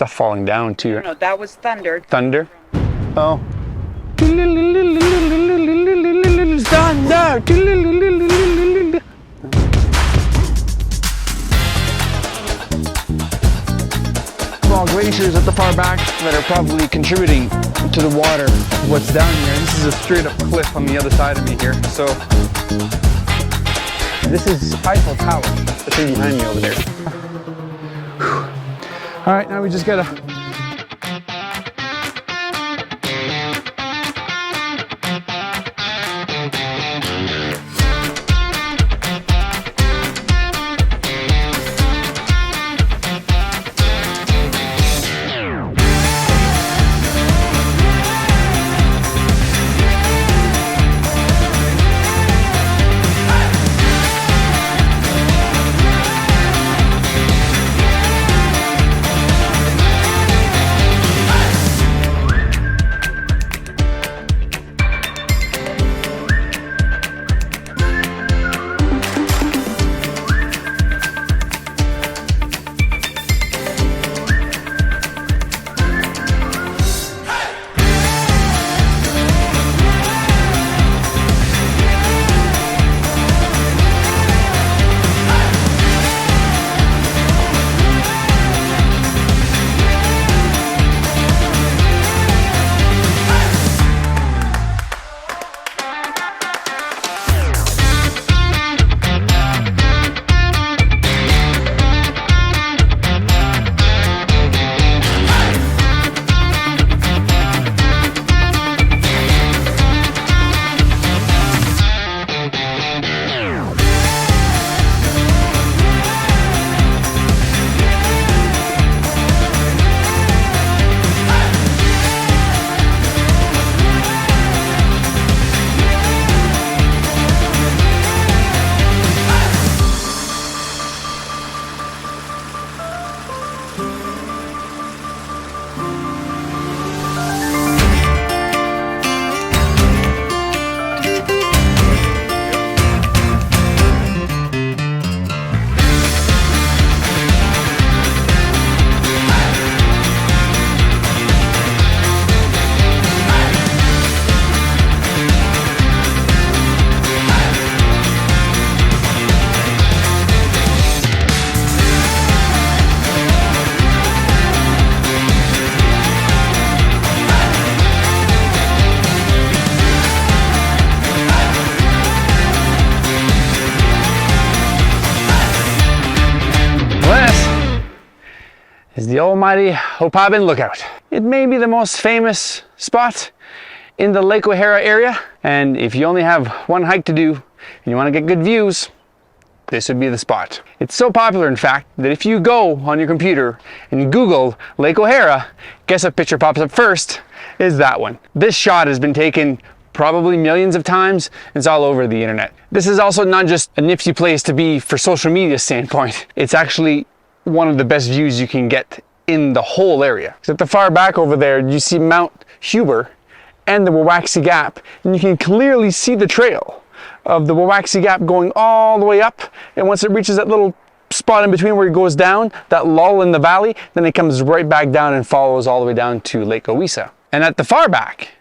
Stuff falling down too. No, that was thunder. Thunder? Oh. Thunder! Small glaciers at the far back that are probably contributing to the water. What's down here, this is a straight up cliff on the other side of me here. So this is Eiffel Tower, the thing behind me over there. All right, now we just gotta is the almighty Opabin Lookout. It may be the most famous spot in the Lake O'Hara area, and if you only have one hike to do and you want to get good views, this would be the spot. It's so popular, in fact, that if you go on your computer and you Google Lake O'Hara, guess what picture pops up first is that one. This shot has been taken probably millions of times. It's all over the internet. This is also not just a nifty place to be for social media standpoint. It's actually one of the best views you can get in the whole area. At the far back over there, you see Mount Huber and the Wawaxie Gap, and you can clearly see the trail of the Wawaxie Gap going all the way up, and once it reaches that little spot in between where it goes down, that lull in the valley, then it comes right back down and follows all the way down to Lake Owisa. And at the far back,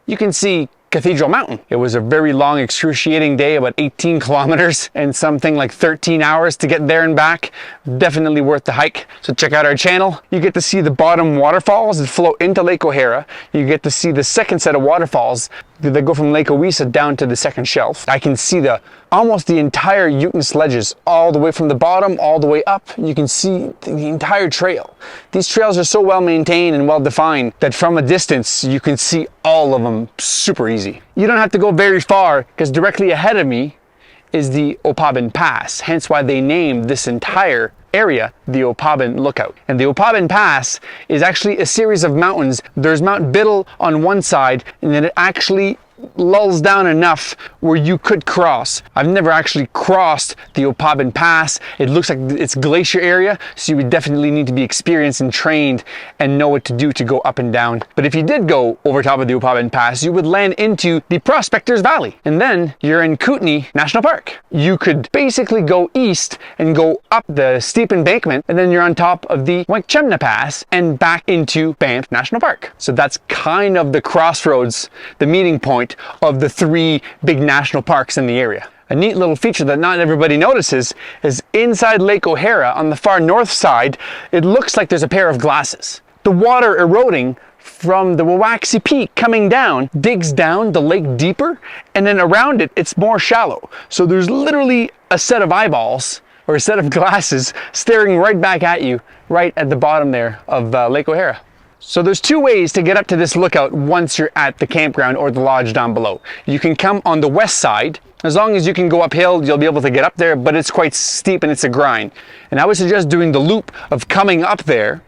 you can see Cathedral Mountain. It was a very long, excruciating day, about 18 kilometers and something like 13 hours to get there and back. Definitely worth the hike. So check out our channel. You get to see the bottom waterfalls that flow into Lake O'Hara. You get to see the second set of waterfalls that go from Lake Owisa down to the second shelf. I can see almost the entire Ute sledges all the way from the bottom all the way up. You can see the entire trail. These trails are so well maintained and well defined that from a distance you can see all of them super easy. You don't have to go very far because directly ahead of me is the Opabin Pass, hence why they named this entire area the Opabin Lookout. And the Opabin Pass is actually a series of mountains. There's Mount Biddle on one side, and then it actually lulls down enough where you could cross. I've never actually crossed the Opabin Pass. It looks like it's glacier area, so you would definitely need to be experienced and trained and know what to do to go up and down. But if you did go over top of the Opabin Pass, you would land into the Prospectors Valley, and then you're in Kootenay National Park. You could basically go east and go up the steep embankment, and then you're on top of the Sentinel Pass and back into Banff National Park. So that's kind of the crossroads, the meeting point of the three big national parks in the area. A neat little feature that not everybody notices is inside Lake O'Hara on the far north side, it looks like there's a pair of glasses. The water eroding from the Wawaxi Peak coming down digs down the lake deeper, and then around it, it's more shallow. So there's literally a set of eyeballs or a set of glasses staring right back at you right at the bottom there of Lake O'Hara. So there's two ways to get up to this lookout once you're at the campground or the lodge down below. You can come on the west side. As long as you can go uphill, you'll be able to get up there, but it's quite steep and it's a grind. And I would suggest doing the loop of coming up there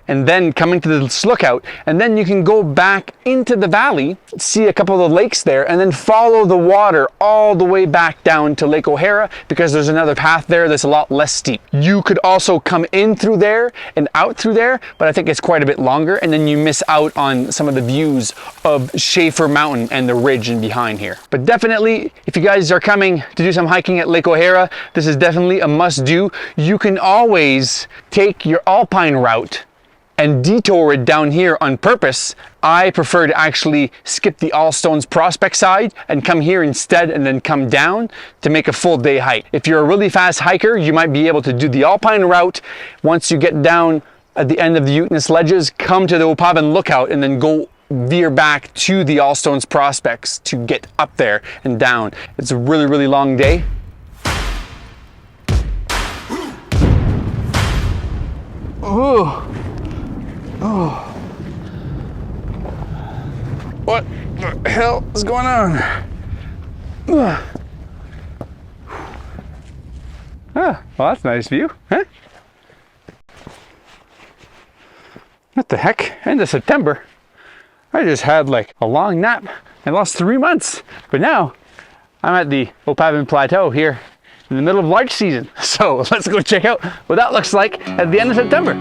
and then coming to this lookout, and then you can go back into the valley, see a couple of the lakes there, and then follow the water all the way back down to Lake O'Hara, because there's another path there that's a lot less steep. You could also come in through there and out through there, but I think it's quite a bit longer, and then you miss out on some of the views of Schaefer Mountain and the ridge in behind here. But definitely, if you guys are coming to do some hiking at Lake O'Hara, this is definitely a must-do. You can always take your Alpine route and detour it down here on purpose. I prefer to actually skip the Allstones Prospect side and come here instead, and then come down to make a full day hike. If you're a really fast hiker, you might be able to do the Alpine route. Once you get down at the end of the Uteness Ledges, come to the Opabin Lookout and then go veer back to the Allstones Prospects to get up there and down. It's a really, really long day. Ooh. Oh. What the hell is going on? Ah, well, that's a nice view, huh? What the heck? End of September. I just had like a long nap. I lost 3 months, but now I'm at the Opabin Plateau here in the middle of Larch season. So let's go check out what that looks like at the end of September.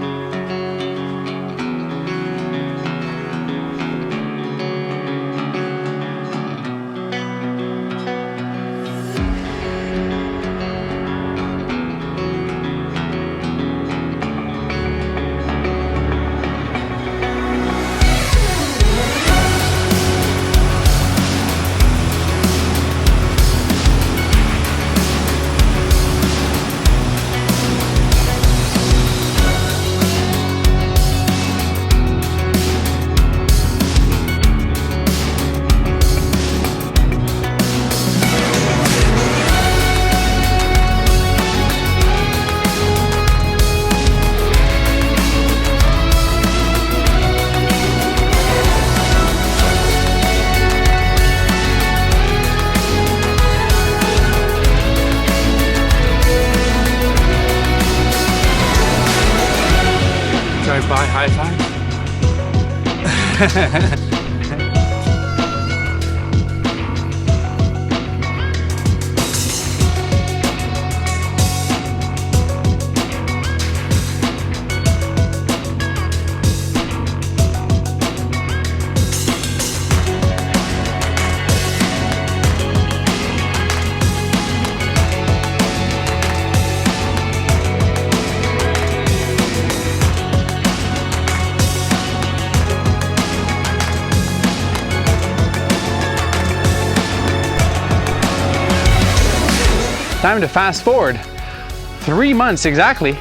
Drive-by high five. Time to fast forward 3 months exactly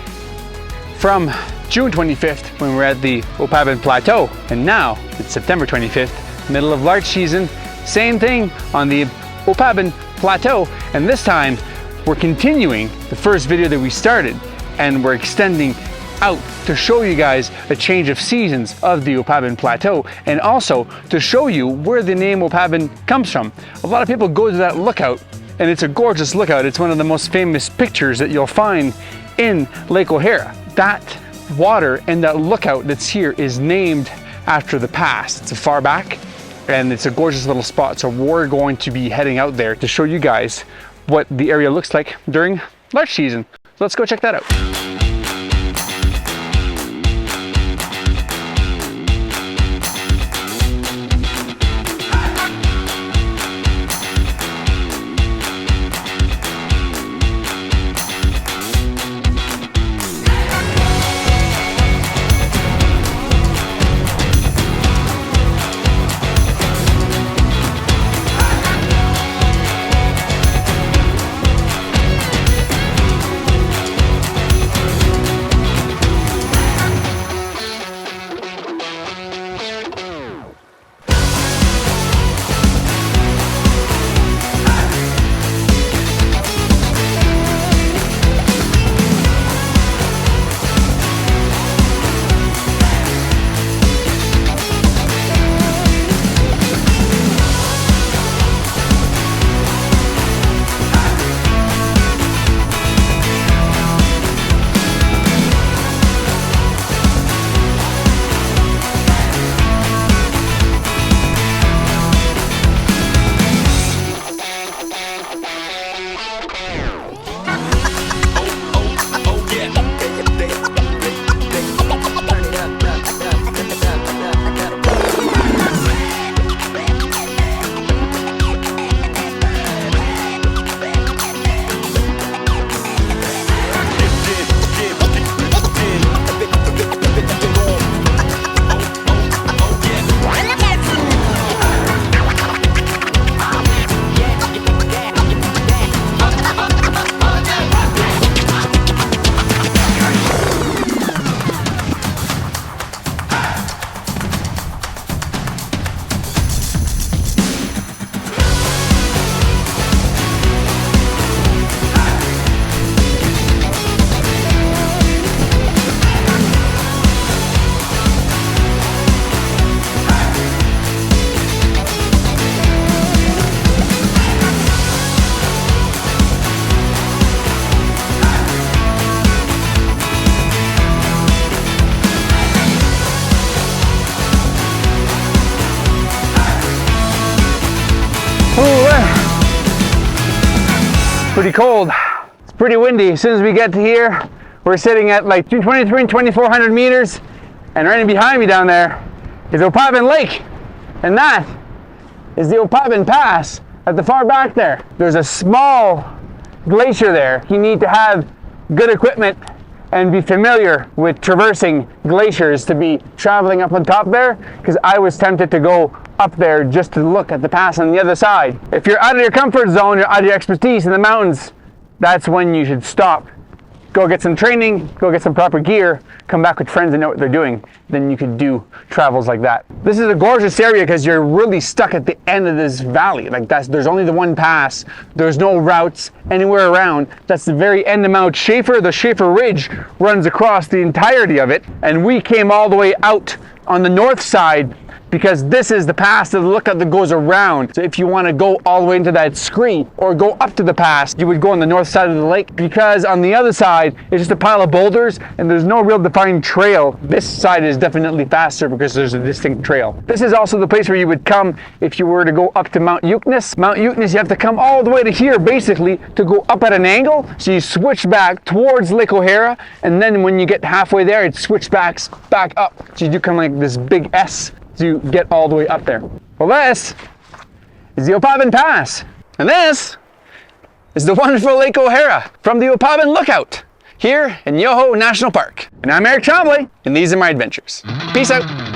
from June 25th when we're at the Opabin Plateau, and now it's September 25th, middle of Larch season. Same thing on the Opabin Plateau, and this time we're continuing the first video that we started, and we're extending out to show you guys a change of seasons of the Opabin Plateau, and also to show you where the name Opabin comes from. A lot of people go to that lookout, and it's a gorgeous lookout. It's one of the most famous pictures that you'll find in Lake O'Hara. That water and that lookout that's here is named after the pass. It's a far back, and it's a gorgeous little spot. So we're going to be heading out there to show you guys what the area looks like during Larch season. So let's go check that out. Pretty cold. It's pretty windy. As soon as we get to here, we're sitting at like 223 and 2,400 meters, and right behind me down there is Opabin Lake, and that is the Opabin Pass at the far back there. There's a small glacier there. You need to have good equipment and be familiar with traversing glaciers to be traveling up on top there, because I was tempted to go up there just to look at the pass on the other side. If you're out of your comfort zone, you're out of your expertise in the mountains, that's when you should stop. Go get some training, go get some proper gear, come back with friends that know what they're doing. Then you could do travels like that. This is a gorgeous area because you're really stuck at the end of this valley. Like there's only the one pass. There's no routes anywhere around. That's the very end of Mount Schaefer. The Schaefer Ridge runs across the entirety of it. And we came all the way out on the north side because this is the pass that lookout that goes around. So if you want to go all the way into that scree or go up to the pass, you would go on the north side of the lake, because on the other side it's just a pile of boulders and there's no real defined trail. This side is definitely faster because there's a distinct trail. This is also the place where you would come if you were to go up to Mount Eukness. Mount Eukness, you have to come all the way to here basically to go up at an angle. So you switch back towards Lake O'Hara, and then when you get halfway there, it switches back up. So you do kind of like this big S to get all the way up there. Well, this is the Opabin Pass, and this is the wonderful Lake O'Hara from the Opabin Lookout here in Yoho National Park. And I'm Eric Tremblay, and these are my adventures. Peace out.